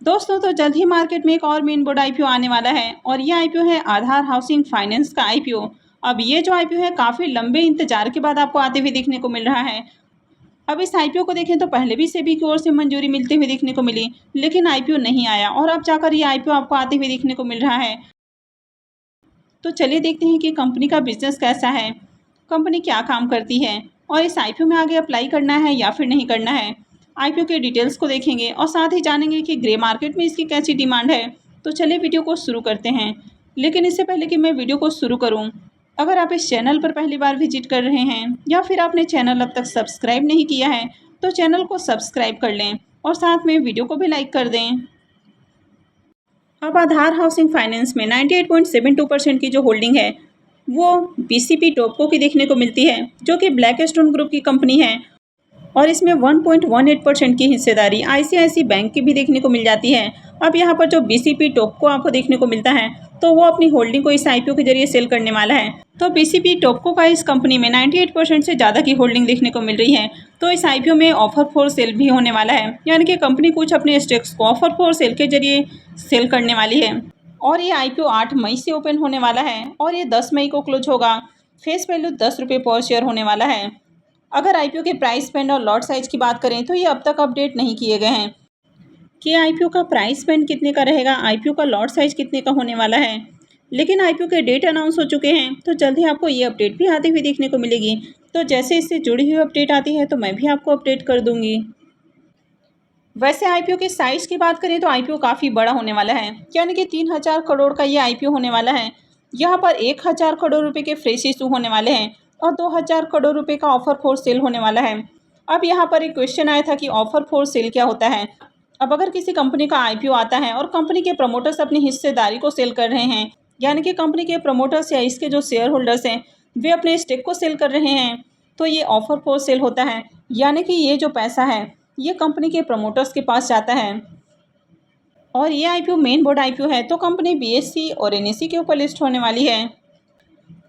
दोस्तों तो जल्द ही मार्केट में एक और मेन बोर्ड आईपीओ आने वाला है और ये आईपीओ है आधार हाउसिंग फाइनेंस का आईपीओ। अब ये जो आईपीओ है काफ़ी लंबे इंतजार के बाद आपको आते हुए देखने को मिल रहा है। अब इस आईपीओ को देखें तो पहले भी सेबी की ओर से मंजूरी मिलते हुए देखने को मिली, लेकिन आईपीओ नहीं आया और अब जाकर ये आईपीओ आपको आते हुए देखने को मिल रहा है। तो चलिए देखते हैं कि कंपनी का बिजनेस कैसा है, कंपनी क्या काम करती है और इस आईपीओ में आगे अप्लाई करना है या फिर नहीं करना है। आईपीओ के डिटेल्स को देखेंगे और साथ ही जानेंगे कि ग्रे मार्केट में इसकी कैसी डिमांड है। तो चलिए वीडियो को शुरू करते हैं। लेकिन इससे पहले कि मैं वीडियो को शुरू करूं, अगर आप इस चैनल पर पहली बार विजिट कर रहे हैं या फिर आपने चैनल अब तक सब्सक्राइब नहीं किया है तो चैनल को सब्सक्राइब कर लें और साथ में वीडियो को भी लाइक कर दें। अब आधार हाउसिंग फाइनेंस में 98.72% की जो होल्डिंग है वो बीसीपी टॉपको की देखने को मिलती है, जो कि ब्लैकस्टोन ग्रुप की कंपनी है और इसमें 1.18% की हिस्सेदारी आईसीआईसी बैंक की भी देखने को मिल जाती है। अब यहाँ पर जो बीसीपी टॉपको आपको देखने को मिलता है तो वो अपनी होल्डिंग को इस आईपीओ के जरिए सेल करने वाला है। तो बीसीपी टॉपको का इस कंपनी में 98% से ज़्यादा की होल्डिंग देखने को मिल रही है। तो इस आईपीओ में ऑफर फॉर सेल भी होने वाला है, यानी कि कंपनी कुछ अपने स्टेक्स को ऑफर फॉर सेल के जरिए सेल करने वाली है। और ये आईपीओ 8 मई से ओपन होने वाला है और ये 10 मई को क्लोज होगा। फेस वैल्यू 10 रुपये पर शेयर होने वाला है। अगर आईपीओ के प्राइस बैंड और लॉट साइज की बात करें तो ये अब तक अपडेट नहीं किए गए हैं कि आईपीओ का प्राइस बैंड कितने का रहेगा, आईपीओ का लॉट साइज कितने का होने वाला है। लेकिन आईपीओ के डेट अनाउंस हो चुके हैं तो जल्द ही आपको ये अपडेट भी आती हुई देखने को मिलेगी। तो जैसे इससे जुड़ी हुई अपडेट आती है तो मैं भी आपको अपडेट कर दूंगी। वैसे आईपीओ के साइज की बात करें तो आईपीओ काफ़ी बड़ा होने वाला है, यानी कि 3000 करोड़ का ये आईपीओ होने वाला है। यहाँ पर 1000 करोड़ रुपए के फ्रेश इशू होने वाले हैं और 2000 करोड़ रुपए का ऑफर फॉर सेल होने वाला है। अब यहाँ पर एक क्वेश्चन आया था कि ऑफर फॉर सेल क्या होता है। अब अगर किसी कंपनी का आईपीओ आता है और कंपनी के प्रमोटर्स अपनी हिस्सेदारी को सेल कर रहे हैं, यानी कि कंपनी के प्रमोटर्स या इसके जो शेयर होल्डर्स हैं वे अपने स्टेक को सेल कर रहे हैं, तो ये ऑफर फॉर सेल होता है। यानी कि ये जो पैसा है ये कंपनी के प्रमोटर्स के पास जाता है और ये आईपीओ मेन बोर्ड आईपीओ है, तो कंपनी बीएससी और एनएससी के ऊपर लिस्ट होने वाली है।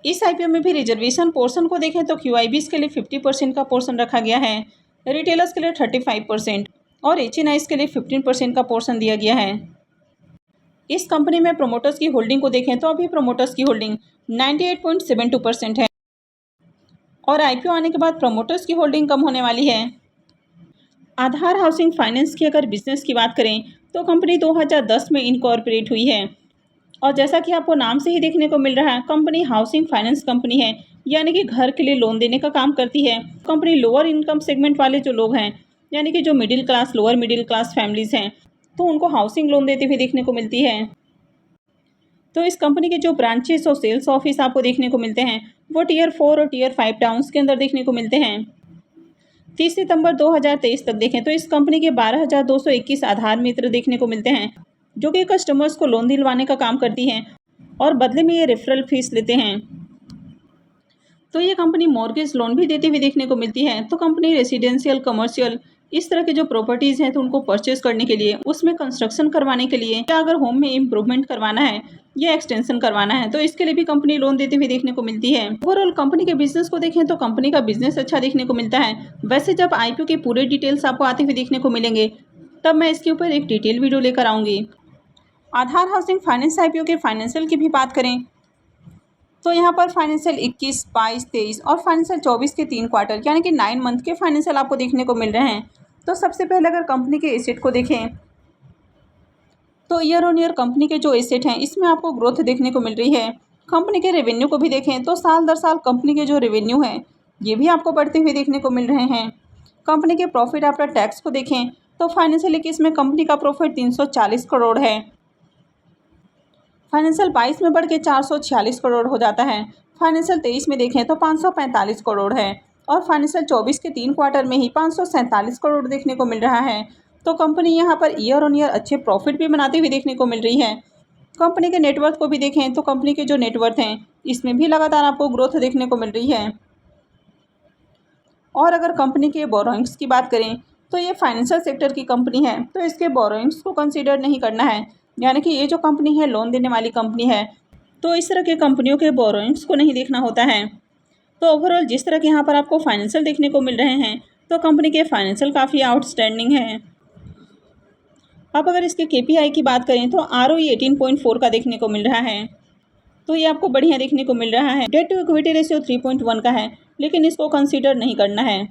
इस आईपीओ में भी रिजर्वेशन पोर्शन को देखें तो क्यूआईबीज के लिए 50% का पोर्शन रखा गया है, रिटेलर्स के लिए 35% और एचएनआईज के लिए 15% का पोर्शन दिया गया है। इस कंपनी में प्रमोटर्स की होल्डिंग को देखें तो अभी प्रमोटर्स की होल्डिंग 98.72% है और आईपीओ आने के बाद प्रमोटर्स की होल्डिंग कम होने वाली है। आधार हाउसिंग फाइनेंस की अगर बिजनेस की बात करें तो कंपनी 2010 में इनकॉर्पोरेट हुई है और जैसा कि आपको नाम से ही देखने को मिल रहा है कंपनी हाउसिंग फाइनेंस कंपनी है, यानी कि घर के लिए लोन देने का काम करती है। कंपनी लोअर इनकम सेगमेंट वाले जो लोग हैं, यानी कि जो middle class lower middle class families हैं, तो उनको हाउसिंग लोन देते हुए देखने को मिलती है। तो इस कंपनी के जो ब्रांचेस और सेल्स ऑफिस आपको देखने को मिलते हैं वो टियर 4 और टियर 5 टाउन्स के अंदर देखने को मिलते हैं। 30 सितंबर 2023 तक देखें तो इस कंपनी के 12,221 आधार मित्र देखने को मिलते हैं, जो कि कस्टमर्स को लोन दिलवाने का काम करती हैं और बदले में ये रेफरल फीस लेते हैं। तो ये कंपनी मॉर्गेज लोन भी देती हुई देखने को मिलती है। तो कंपनी रेसिडेंशियल कमर्शियल इस तरह के जो प्रॉपर्टीज़ हैं तो उनको परचेज करने के लिए, उसमें कंस्ट्रक्शन करवाने के लिए या अगर होम में इम्प्रूवमेंट करवाना है या एक्सटेंशन करवाना है तो इसके लिए भी कंपनी लोन देती हुई देखने को मिलती है। ओवरऑल कंपनी के बिजनेस को देखें तो कंपनी का बिजनेस अच्छा देखने को मिलता है। वैसे जब आईपीओ के पूरे डिटेल्स आपको आते हुए देखने को मिलेंगे तब मैं इसके ऊपर एक डिटेल वीडियो लेकर आऊँगी। आधार हाउसिंग फाइनेंस आईपीओ के फाइनेंशियल की भी बात करें तो यहाँ पर फाइनेंशियल 21, 22, 23 और फाइनेंशियल 24 के 3 क्वार्टर यानी कि 9 मंथ के फाइनेंशियल आपको देखने को मिल रहे हैं। तो सबसे पहले अगर कंपनी के एसेट को देखें तो ईयर ऑन ईयर कंपनी के जो एसेट हैं इसमें आपको ग्रोथ देखने को मिल रही है। कंपनी के रेवेन्यू को भी देखें तो साल दर साल कंपनी के जो रेवेन्यू है ये भी आपको बढ़ते हुए देखने को मिल रहे हैं। कंपनी के प्रॉफिट आफ्टर टैक्स को देखें तो फाइनेंशियल 21 में कंपनी का प्रॉफिट 340 करोड़ है, फाइनेंशियल 22 में बढ़ के 446 करोड़ हो जाता है, फाइनेंशियल 23 में देखें तो 545 करोड़ है और फाइनेंशियल 24 के 3 क्वार्टर में ही 547 करोड़ देखने को मिल रहा है। तो कंपनी यहाँ पर ईयर ऑन ईयर अच्छे प्रॉफिट भी बनाती हुई देखने को मिल रही है। कंपनी के नेटवर्थ को भी देखें तो कंपनी के जो नेटवर्थ हैं इसमें भी लगातार आपको ग्रोथ देखने को मिल रही है। और अगर कंपनी के बोरोइंग्स की बात करें तो ये फाइनेंशियल सेक्टर की कंपनी है तो इसके बोरोइंग्स को कंसीडर नहीं करना है, यानी कि ये जो कंपनी है लोन देने वाली कंपनी है तो इस तरह के कंपनियों के बोरोइंग्स को नहीं देखना होता है। तो ओवरऑल जिस तरह के यहाँ पर आपको फाइनेंशियल देखने को मिल रहे हैं तो कंपनी के फाइनेंशियल काफ़ी आउटस्टैंडिंग है। अब अगर इसके KPI की बात करें तो ROE 18.4 का देखने को मिल रहा है, तो ये आपको बढ़िया देखने को मिल रहा है। डेट टू इक्विटी रेशियो 3.1 का है, लेकिन इसको कंसीडर नहीं करना है।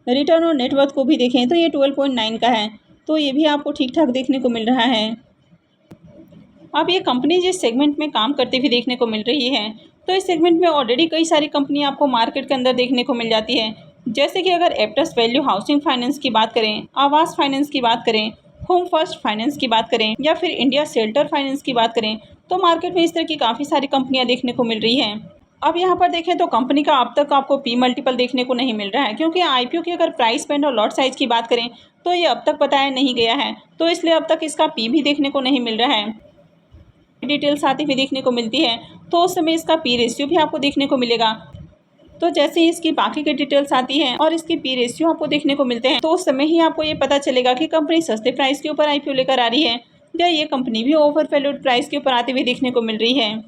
रिटर्न और नेटवर्थ को भी देखें तो ये 12.9 का है, तो ये भी आपको ठीक ठाक देखने को मिल रहा है। अब ये कंपनी जिस सेगमेंट में काम करते हुए देखने को मिल रही है, तो इस सेगमेंट में ऑलरेडी कई सारी कंपनी आपको मार्केट के अंदर देखने को मिल जाती है। जैसे कि अगर एप्टस वैल्यू हाउसिंग फाइनेंस की बात करें, आवास फाइनेंस की बात करें, होम फर्स्ट फाइनेंस की बात करें या फिर इंडिया शेल्टर फाइनेंस की बात करें, तो मार्केट में इस तरह की काफ़ी सारी कंपनियां देखने को मिल रही हैं। अब यहाँ पर देखें तो कंपनी का अब तक आपको P मल्टीपल देखने को नहीं मिल रहा है, क्योंकि IPO की अगर प्राइस बैंड और लॉट साइज की बात करें तो ये अब तक बताया नहीं गया है, तो इसलिए अब तक इसका P भी देखने को नहीं मिल रहा है। डिटेल्स आती हुई देखने को मिलती है तो उस समय इसका P रेशियो भी आपको देखने को मिलेगा। तो जैसे ही इसकी बाकी की डिटेल्स आती हैं और इसकी P रेशियो आपको देखने को मिलते हैं, तो उस समय ही आपको ये पता चलेगा कि कंपनी सस्ते प्राइस के ऊपर IPO लेकर आ रही है या ये कंपनी भी ओवर वैल्यूड प्राइस के ऊपर आती हुई देखने को मिल रही है।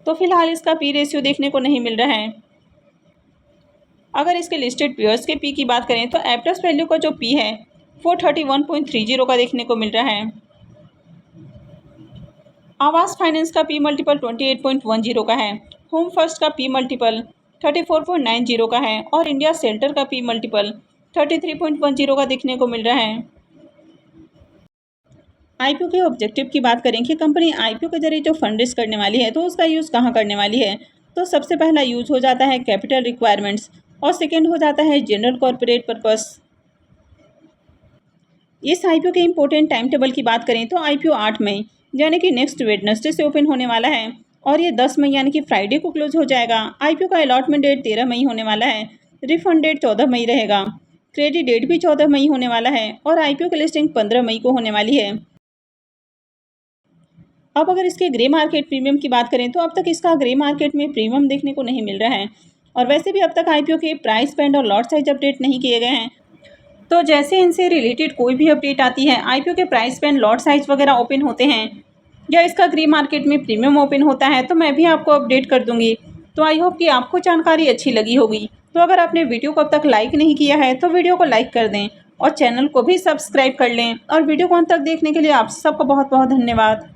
तो फिलहाल इसका P रेशियो देखने को नहीं मिल रहा है। अगर इसके लिस्टेड पेयर्स के P की बात करें तो एप्टस वैल्यू का जो P है वो 31.30 का देखने को मिल रहा है। आवास फाइनेंस का P मल्टीपल 28.10 का है, होम फर्स्ट का P मल्टीपल 34.90 का है और इंडिया शेल्टर का P मल्टीपल 33.10 का देखने को मिल रहा है। IPO के ऑब्जेक्टिव की बात करें कि कंपनी IPO के जरिए जो फंड रेज करने वाली है तो उसका यूज़ कहाँ करने वाली है, तो सबसे पहला यूज हो जाता है कैपिटल रिक्वायरमेंट्स और सेकेंड हो जाता है जनरल कॉर्पोरेट पर्पस। इस IPO के इम्पोर्टेंट टाइम टेबल की बात करें तो IPO 8 मई यानी कि नेक्स्ट वेडनेसडे से ओपन होने वाला है और ये 10 मई यानी कि फ्राइडे को क्लोज हो जाएगा। IPO का अलॉटमेंट डेट 13 मई होने वाला है, रिफंड डेट 14 मई रहेगा, क्रेडिट डेट भी 14 मई होने वाला है और IPO की लिस्टिंग 15 मई को होने वाली है। अब अगर इसके ग्रे मार्केट प्रीमियम की बात करें तो अब तक इसका ग्रे मार्केट में प्रीमियम देखने को नहीं मिल रहा है और वैसे भी अब तक IPO के प्राइस बैंड और लॉट साइज अपडेट नहीं किए गए हैं। तो जैसे इनसे रिलेटेड कोई भी अपडेट आती है, IPO के प्राइस बैंड लॉट साइज वगैरह ओपन होते हैं या इसका ग्रे मार्केट में प्रीमियम ओपन होता है, तो मैं भी आपको अपडेट कर दूंगी। तो आई होप कि आपको जानकारी अच्छी लगी होगी। तो अगर आपने वीडियो को अब तक लाइक नहीं किया है तो वीडियो को लाइक कर दें और चैनल को भी सब्सक्राइब कर लें और वीडियो को अंत तक देखने के लिए आप सबका बहुत बहुत धन्यवाद।